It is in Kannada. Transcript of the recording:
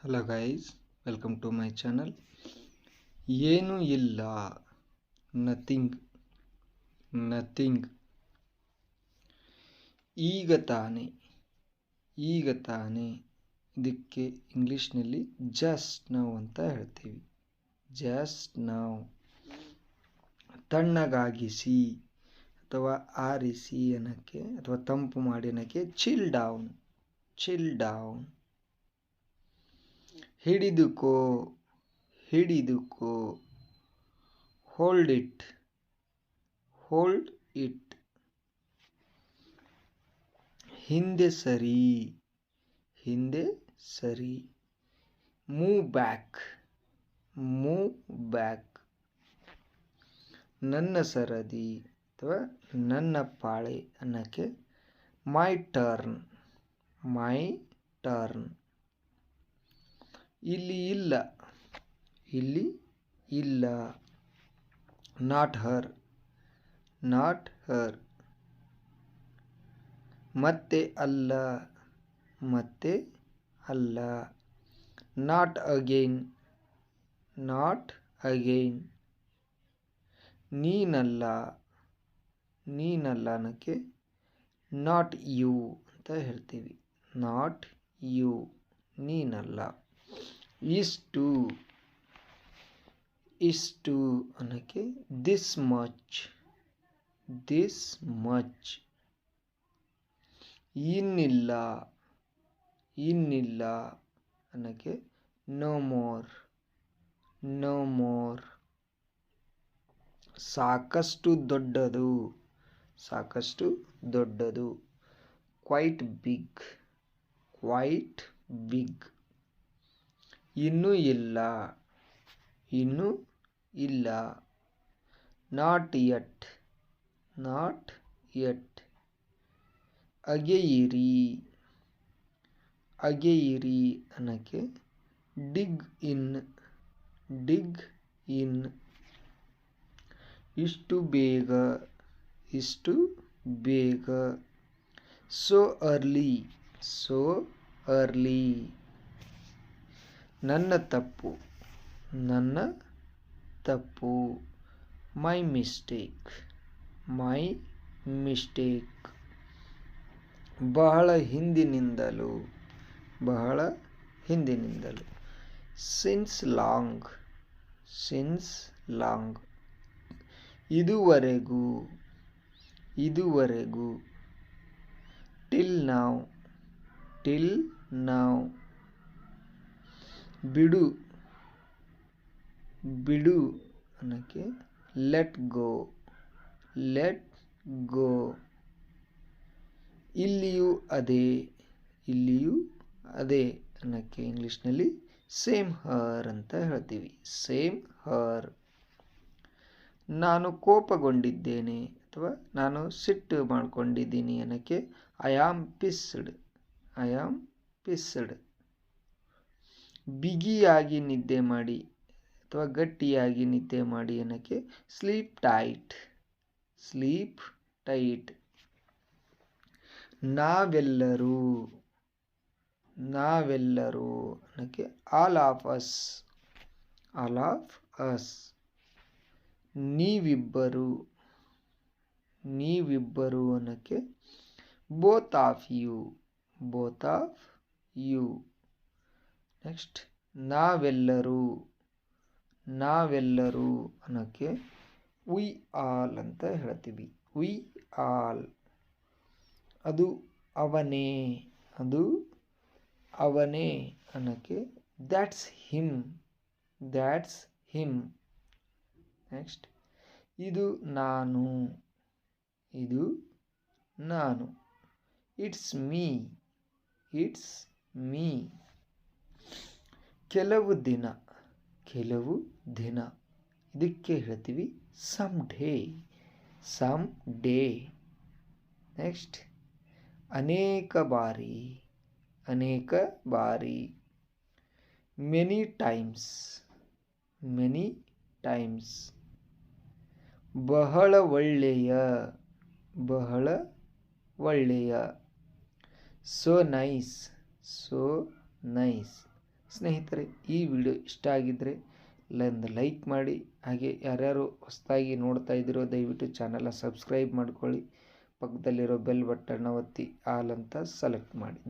Hello guys, welcome to my channel. ಏನೂ ಇಲ್ಲ, ನಥಿಂಗ್. ಈಗ ತಾನೆ ಇದಕ್ಕೆ ಇಂಗ್ಲೀಷ್ನಲ್ಲಿ ಜಸ್ಟ್ ನೌ ಅಂತ ಹೇಳ್ತೀವಿ. Just now. ತಣ್ಣಗಾಗಿಸಿ ಅಥವಾ ಆರಿಸಿ ಅನ್ನಕ್ಕೆ ಅಥವಾ ತಂಪು ಮಾಡಿ ಅನ್ನಕ್ಕೆ ಚಿಲ್ ಡೌನ್. ಹಿಡಿದುಕೋ. Hold it. ಹಿಂದೆ ಸರಿ. Move back. ನನ್ನ ಸರದಿ ಅಥವಾ ನನ್ನ ಪಾಳೆ ಅನ್ನಕ್ಕೆ ಮೈ ಟರ್ನ್. ಇಲ್ಲಿ ಇಲ್ಲ. Not her. ಮತ್ತೆ ಅಲ್ಲ. Not again. ನೀನಲ್ಲ ಅನ್ನಕ್ಕೆ ನಾಟ್ ಯು ಅಂತ ಹೇಳ್ತೀವಿ. ನಾಟ್ ಯು, ನೀನಲ್ಲ. ಇಷ್ಟು ಅನ್ನಕ್ಕೆ ದಿಸ್ ಮಚ್. ಇನ್ನಿಲ್ಲ ಅನ್ನಕ್ಕೆ ನೋ ಮೋರ್. ಸಾಕಷ್ಟು ದೊಡ್ಡದು. Quite big. ಇನ್ನೂ ಇಲ್ಲ. Not yet. ಅಗೆಯಿರಿ ಅನ್ನಕ್ಕೆ ಡಿಗ್ ಇನ್. ಇಷ್ಟು ಬೇಗ. So early. ನನ್ನ ತಪ್ಪು. My mistake. ಬಹಳ ಹಿಂದಿನಿಂದಲೂ. Since long. ಇದುವರೆಗೂ. Till now. ಬಿಡು ಅನ್ನಕ್ಕೆ ಲೆಟ್ ಗೋ. ಇಲ್ಲಿಯೂ ಅದೇ ಅನ್ನಕ್ಕೆ ಇಂಗ್ಲೀಷ್ನಲ್ಲಿ ಸೇಮ್ ಹರ್ ಅಂತ ಹೇಳ್ತೀವಿ. ನಾನು ಕೋಪಗೊಂಡಿದ್ದೇನೆ ಅಥವಾ ನಾನು ಸಿಟ್ಟು ಮಾಡ್ಕೊಂಡಿದ್ದೀನಿ ಅನ್ನಕ್ಕೆ ಐ ಆಮ್ ಪಿಸ್ಡ್. ಬಿಗಿಯಾಗಿ ನಿದ್ದೆ ಮಾಡಿ ಅಥವಾ ಗಟ್ಟಿಯಾಗಿ ನಿದ್ದೆ ಮಾಡಿ ಅನ್ನಕ್ಕೆ ಸ್ಲೀಪ್ ಟೈಟ್. ನಾವೆಲ್ಲರೂ ಅನ್ನಕ್ಕೆ ಆಲ್ ಆಫ್ ಅಸ್. ನೀವಿಬ್ಬರು ಅನ್ನಕ್ಕೆ ಬೋತ್ ಆಫ್ ಯು. ನೆಕ್ಸ್ಟ್ ನಾವೆಲ್ಲರೂ ಅನ್ನಕ್ಕೆ ವಿ ಆಲ್ ಅಂತ ಹೇಳ್ತೀವಿ. We all. ಅದು ಅವನೇ ಅನ್ನಕ್ಕೆ ದ್ಯಾಟ್ಸ್ ಹಿಮ್. ನೆಕ್ಸ್ಟ್ ಇದು ನಾನು. It's me. ಕೆಲವು ದಿನ ಇದಕ್ಕೆ ಹೇಳ್ತೀವಿ ಸಮ್ ಡೇ. ನೆಕ್ಸ್ಟ್ ಅನೇಕ ಬಾರಿ. Many times. ಬಹಳ ಒಳ್ಳೆಯ. So nice. ಸ್ನೇಹಿತರೆ, ಈ ವಿಡಿಯೋ ಇಷ್ಟ ಆಗಿದ್ದರೆ ಒಂದು ಲೈಕ್ ಮಾಡಿ. ಹಾಗೆ ಯಾರ್ಯಾರು ಹೊಸದಾಗಿ ನೋಡ್ತಾ ಇದ್ದೀರೋ ದಯವಿಟ್ಟು ಚಾನಲ್ನ ಸಬ್ಸ್ಕ್ರೈಬ್ ಮಾಡ್ಕೊಳ್ಳಿ. ಪಕ್ಕದಲ್ಲಿರೋ ಬೆಲ್ ಬಟನ್ನ ಒತ್ತಿ ಆಲ್ ಅಂತ ಸೆಲೆಕ್ಟ್ ಮಾಡಿ.